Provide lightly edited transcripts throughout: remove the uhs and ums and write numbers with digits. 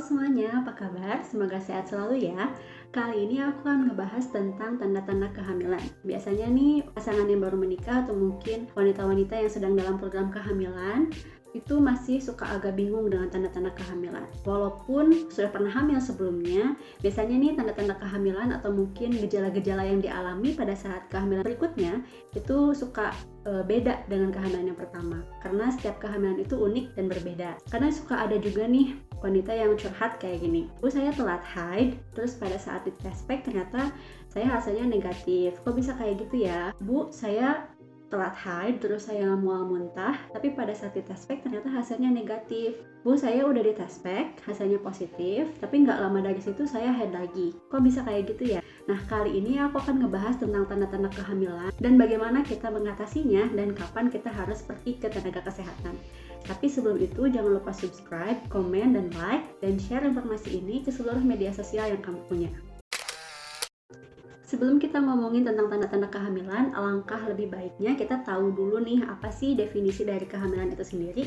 semuanya, apa kabar? Semoga sehat selalu ya. Kali ini aku akan ngebahas tentang tanda-tanda kehamilan. Biasanya nih pasangan yang baru menikah atau mungkin wanita-wanita yang sedang dalam program kehamilan itu masih suka agak bingung dengan tanda-tanda kehamilan. Walaupun sudah pernah hamil sebelumnya, biasanya nih tanda-tanda kehamilan atau mungkin gejala-gejala yang dialami pada saat kehamilan berikutnya itu suka beda dengan kehamilan yang pertama. Karena setiap kehamilan itu unik dan berbeda. Karena suka ada juga nih wanita yang curhat kayak gini, Bu saya telat haid, terus pada saat di test pack ternyata saya hasilnya negatif. Kok bisa kayak gitu ya? Bu saya telat haid, terus saya mual muntah, tapi pada saat di test pack ternyata hasilnya negatif. Bu saya udah di test pack, hasilnya positif, tapi nggak lama dari situ saya haid lagi. Kok bisa kayak gitu ya? Nah kali ini aku akan ngebahas tentang tanda-tanda kehamilan dan bagaimana kita mengatasinya dan kapan kita harus pergi ke tenaga kesehatan. Tapi sebelum itu jangan lupa subscribe, komen, dan like, dan share informasi ini ke seluruh media sosial yang kamu punya. Sebelum kita ngomongin tentang tanda-tanda kehamilan, alangkah lebih baiknya kita tahu dulu nih apa sih definisi dari kehamilan itu sendiri.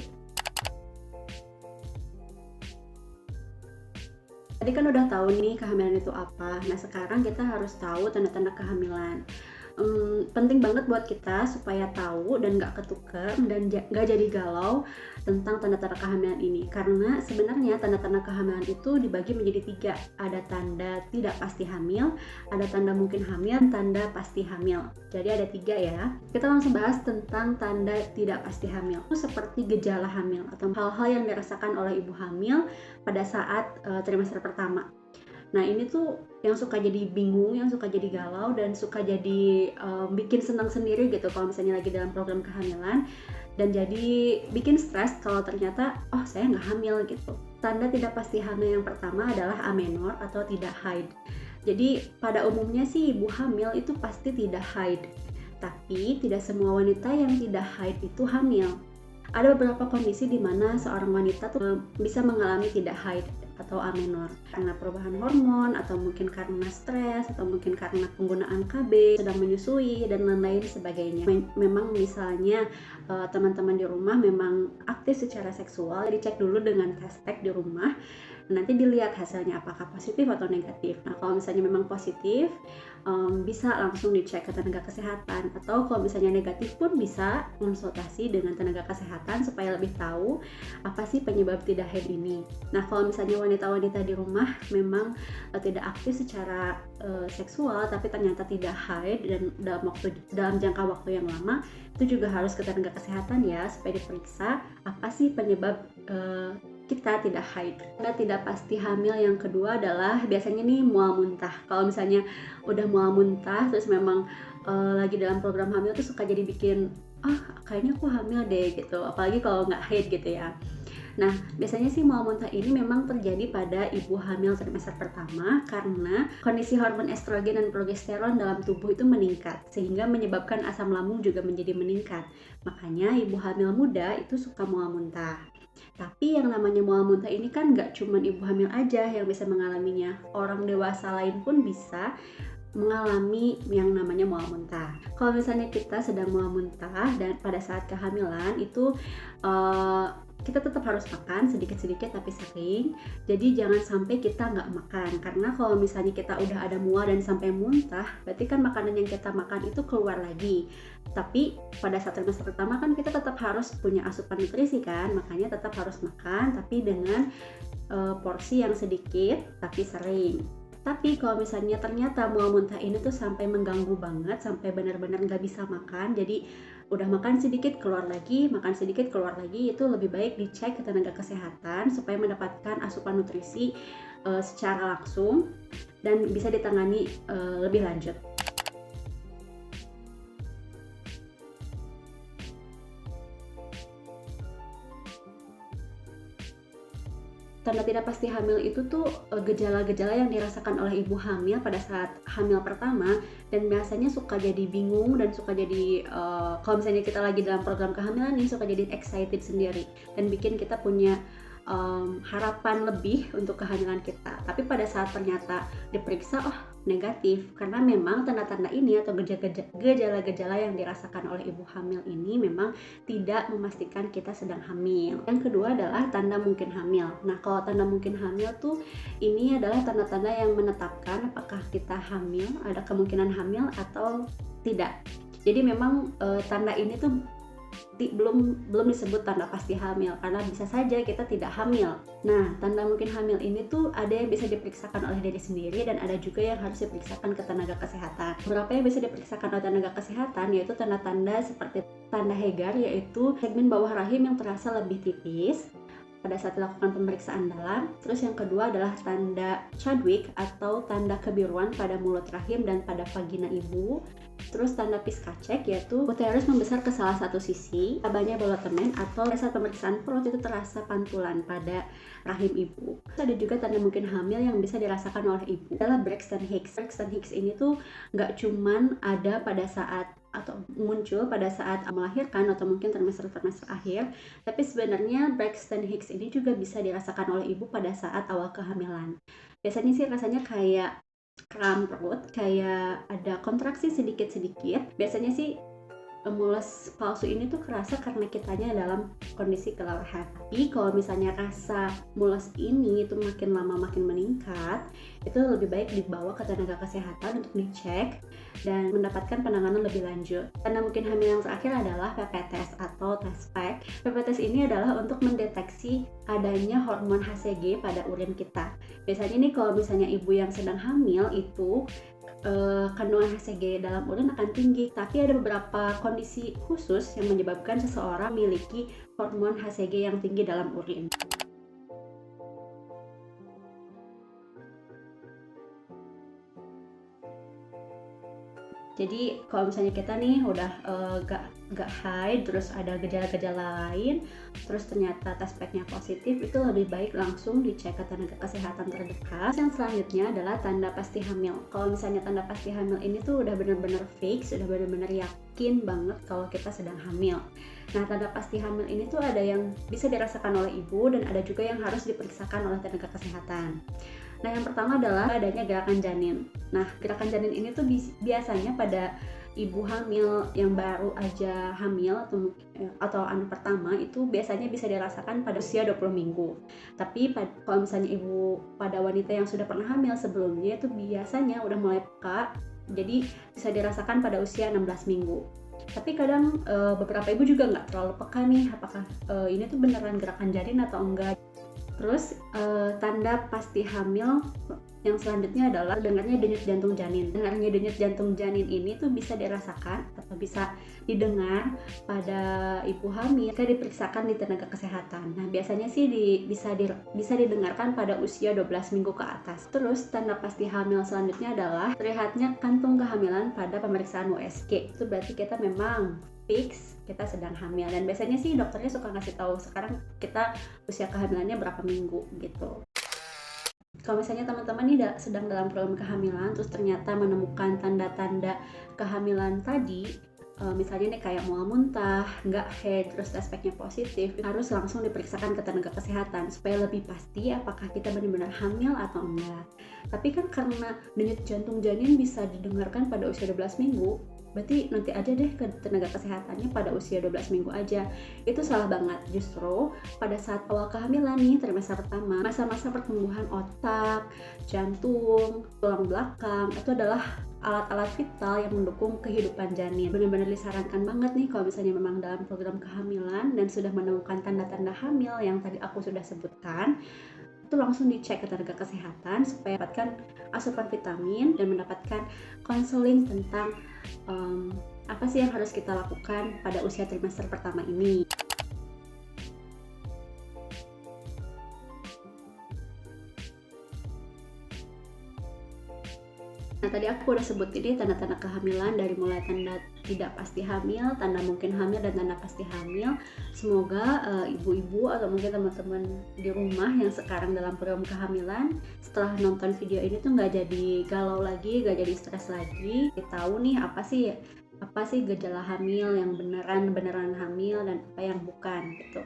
Tadi kan udah tahu nih kehamilan itu apa. Nah sekarang kita harus tahu tanda-tanda kehamilan. Penting banget buat kita supaya tahu dan gak ketuker dan gak jadi galau tentang tanda-tanda kehamilan ini, karena sebenarnya tanda-tanda kehamilan itu dibagi menjadi 3. Ada tanda tidak pasti hamil, ada tanda mungkin hamil, dan tanda pasti hamil. Jadi ada 3 ya. Kita langsung bahas tentang tanda tidak pasti hamil. Itu seperti gejala hamil atau hal-hal yang dirasakan oleh ibu hamil pada saat trimester pertama. Nah ini tuh yang suka jadi bingung, yang suka jadi galau, dan suka jadi bikin senang sendiri gitu kalau misalnya lagi dalam program kehamilan, dan jadi bikin stres kalau ternyata oh saya nggak hamil gitu. Tanda tidak pasti hamil yang pertama adalah amenor atau tidak haid. Jadi pada umumnya sih ibu hamil itu pasti tidak haid, tapi tidak semua wanita yang tidak haid itu hamil. Ada beberapa kondisi di mana seorang wanita tuh bisa mengalami tidak haid atau amenor karena perubahan hormon, atau mungkin karena stres, atau mungkin karena penggunaan KB, sedang menyusui, dan lain-lain sebagainya. Memang misalnya teman-teman di rumah memang aktif secara seksual, dicek dulu dengan test pack di rumah, nanti dilihat hasilnya apakah positif atau negatif. Nah kalau misalnya memang positif, bisa langsung dicek ke tenaga kesehatan, atau kalau misalnya negatif pun bisa konsultasi dengan tenaga kesehatan supaya lebih tahu apa sih penyebab tidak haid ini. Nah kalau misalnya wanita-wanita di rumah memang tidak aktif secara seksual tapi ternyata tidak haid dan dalam jangka waktu yang lama, itu juga harus ke tenaga kesehatan ya supaya diperiksa apa sih penyebab kita tidak haid. Tanda tidak pasti hamil yang kedua adalah biasanya nih mual muntah. Kalau misalnya udah mual muntah terus memang lagi dalam program hamil tuh suka jadi bikin kayaknya aku hamil deh gitu, apalagi kalau nggak haid gitu ya. Nah, biasanya sih mual muntah ini memang terjadi pada ibu hamil trimester pertama karena kondisi hormon estrogen dan progesteron dalam tubuh itu meningkat, sehingga menyebabkan asam lambung juga menjadi meningkat. Makanya ibu hamil muda itu suka mual muntah. Tapi yang namanya mual muntah ini kan nggak cuma ibu hamil aja yang bisa mengalaminya, orang dewasa lain pun bisa mengalami yang namanya mual muntah. Kalau misalnya kita sedang mual muntah dan pada saat kehamilan itu kita tetap harus makan sedikit-sedikit tapi sering. Jadi jangan sampai kita nggak makan, karena kalau misalnya kita udah ada mual dan sampai muntah, berarti kan makanan yang kita makan itu keluar lagi. Tapi pada saat trimester pertama kan kita tetap harus punya asupan nutrisi kan, makanya tetap harus makan tapi dengan porsi yang sedikit tapi sering. Tapi kalau misalnya ternyata mual muntah ini tuh sampai mengganggu banget, sampai benar-benar nggak bisa makan, jadi udah makan sedikit keluar lagi, makan sedikit keluar lagi, itu lebih baik dicek ke tenaga kesehatan supaya mendapatkan asupan nutrisi secara langsung dan bisa ditangani lebih lanjut. Tanda tidak pasti hamil itu tuh gejala-gejala yang dirasakan oleh ibu hamil pada saat hamil pertama, dan biasanya suka jadi bingung dan suka jadi kalau misalnya kita lagi dalam program kehamilan nih suka jadi excited sendiri dan bikin kita punya harapan lebih untuk kehamilan kita. Tapi pada saat ternyata diperiksa, oh negatif, karena memang tanda-tanda ini atau gejala-gejala yang dirasakan oleh ibu hamil ini memang tidak memastikan kita sedang hamil. Yang kedua adalah tanda mungkin hamil. Nah, kalau tanda mungkin hamil tuh ini adalah tanda-tanda yang menetapkan apakah kita hamil, ada kemungkinan hamil atau tidak. Jadi memang tanda ini tuh belum disebut tanda pasti hamil, karena bisa saja kita tidak hamil. Nah, tanda mungkin hamil ini tuh ada yang bisa diperiksakan oleh diri sendiri dan ada juga yang harus diperiksakan ke tenaga kesehatan. Beberapa yang bisa diperiksakan oleh tenaga kesehatan yaitu tanda-tanda seperti tanda Hegar, yaitu segmen bawah rahim yang terasa lebih tipis pada saat dilakukan pemeriksaan dalam. Terus yang kedua adalah tanda Chadwick atau tanda kebiruan pada mulut rahim dan pada vagina ibu. Terus tanda Piskacek yaitu uterus membesar ke salah satu sisi, tabanya bolotemen atau pada saat pemeriksaan perut itu terasa pantulan pada rahim ibu. Terus ada juga tanda mungkin hamil yang bisa dirasakan oleh ibu adalah Braxton Hicks. Braxton Hicks ini tuh nggak cuman ada pada saat atau muncul pada saat melahirkan atau mungkin trimester-trimester akhir, tapi sebenarnya Braxton Hicks ini juga bisa dirasakan oleh ibu pada saat awal kehamilan. Biasanya sih rasanya kayak kram perut, kayak ada kontraksi sedikit-sedikit. Biasanya sih mules palsu ini tuh kerasa karena kitanya dalam kondisi kelelahan. Tapi kalau misalnya rasa mules ini tuh makin lama makin meningkat, itu lebih baik dibawa ke tenaga kesehatan untuk dicek dan mendapatkan penanganan lebih lanjut. Tanda mungkin hamil yang terakhir adalah PPTS atau test pack. PPTS ini adalah untuk mendeteksi adanya hormon HCG pada urin kita. Biasanya nih kalau misalnya ibu yang sedang hamil itu kandungan HCG dalam urin akan tinggi, tapi ada beberapa kondisi khusus yang menyebabkan seseorang memiliki hormon HCG yang tinggi dalam urin. Jadi kalau misalnya kita nih udah gak haid, terus ada gejala-gejala lain, terus ternyata test packnya positif, itu lebih baik langsung dicek ke tenaga kesehatan terdekat. Yang selanjutnya adalah tanda pasti hamil. Kalau misalnya tanda pasti hamil ini tuh udah bener-bener fix, udah bener-bener yakin banget kalau kita sedang hamil. Nah, tanda pasti hamil ini tuh ada yang bisa dirasakan oleh ibu dan ada juga yang harus diperiksakan oleh tenaga kesehatan. Nah, yang pertama adalah adanya gerakan janin. Nah, gerakan janin ini tuh biasanya pada ibu hamil yang baru aja hamil atau anak pertama itu biasanya bisa dirasakan pada usia 20 minggu. Tapi kalau misalnya ibu pada wanita yang sudah pernah hamil sebelumnya itu biasanya udah mulai peka, jadi bisa dirasakan pada usia 16 minggu. Tapi kadang beberapa ibu juga nggak terlalu peka nih apakah ini tuh beneran gerakan janin atau enggak. Terus tanda pasti hamil yang selanjutnya adalah dengarnya denyut jantung janin. Dengarnya denyut jantung janin ini tuh bisa dirasakan atau bisa didengar pada ibu hamil jika diperiksakan di tenaga kesehatan. Nah, biasanya sih bisa didengarkan pada usia 12 minggu ke atas. Terus tanda pasti hamil selanjutnya adalah terlihatnya kantung kehamilan pada pemeriksaan USG. Itu berarti kita memang fix kita sedang hamil, dan biasanya sih dokternya suka ngasih tahu sekarang kita usia kehamilannya berapa minggu gitu. Kalau misalnya teman-teman ini sedang dalam program kehamilan terus ternyata menemukan tanda-tanda kehamilan tadi, misalnya nih kayak mual muntah, nggak haid, terus test packnya positif, harus langsung diperiksakan ke tenaga kesehatan supaya lebih pasti apakah kita benar-benar hamil atau enggak. Tapi kan karena denyut jantung janin bisa didengarkan pada usia 12 minggu, berarti nanti aja deh ke tenaga kesehatannya pada usia 12 minggu aja. Itu salah banget. Justru pada saat awal kehamilan nih, trimester pertama, masa-masa pertumbuhan otak, jantung, tulang belakang, itu adalah alat-alat vital yang mendukung kehidupan janin. Benar-benar disarankan banget nih kalau misalnya memang dalam program kehamilan dan sudah menemukan tanda-tanda hamil yang tadi aku sudah sebutkan, itu langsung dicek ke tenaga kesehatan supaya mendapatkan asupan vitamin dan mendapatkan konseling tentang apa sih yang harus kita lakukan pada usia trimester pertama ini. Nah, tadi aku udah sebut ini tanda-tanda kehamilan dari mulai tanda tidak pasti hamil, tanda mungkin hamil, dan tanda pasti hamil. Semoga ibu-ibu atau mungkin teman-teman di rumah yang sekarang dalam program kehamilan setelah nonton video ini tuh nggak jadi galau lagi, nggak jadi stres lagi. Kita tahu nih apa sih gejala hamil yang beneran hamil dan apa yang bukan gitu.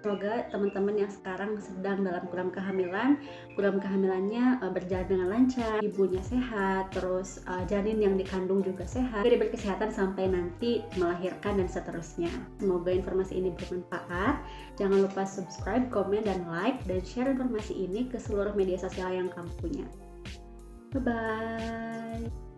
Semoga teman-teman yang sekarang sedang dalam program kehamilannya berjalan dengan lancar, ibunya sehat, terus janin yang dikandung juga sehat, diberi kesehatan sampai nanti melahirkan dan seterusnya. Semoga informasi ini bermanfaat. Jangan lupa subscribe, komen, dan like, dan share informasi ini ke seluruh media sosial yang kamu punya. Bye-bye.